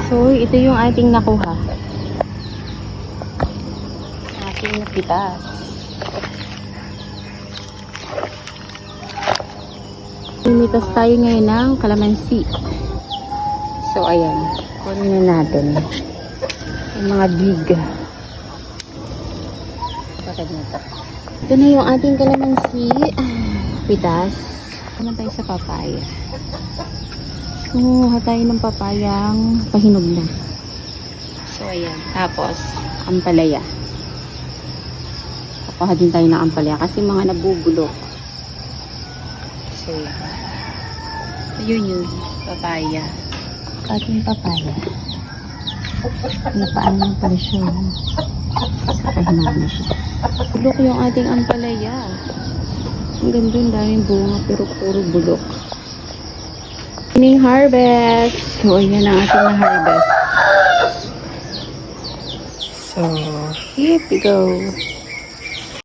So, ito yung ating nakuha. Ating napitas. Limitas tayo ngayon ng kalamansi. So, ayan. Kunin na natin. Yung mga big. Bakit nito? Ito na yung ating kalamansi. Pitas. Naman tayo sa papaya. Kumuha tayo ng papayang pahinog na. So, ayan. Tapos, ampalaya. Kukuha din tayo ng ampalaya kasi mga nabubulok. So, ayan. Ayun yun. Papaya. Ating papaya. Napaan ng pala siya. Sa pahinog na siya. Bulok yung ating ampalaya. Ang ganda, ang daming bunga pero puro bulok. Harvest. So, ayan ang ating na-harvest. So, here we go.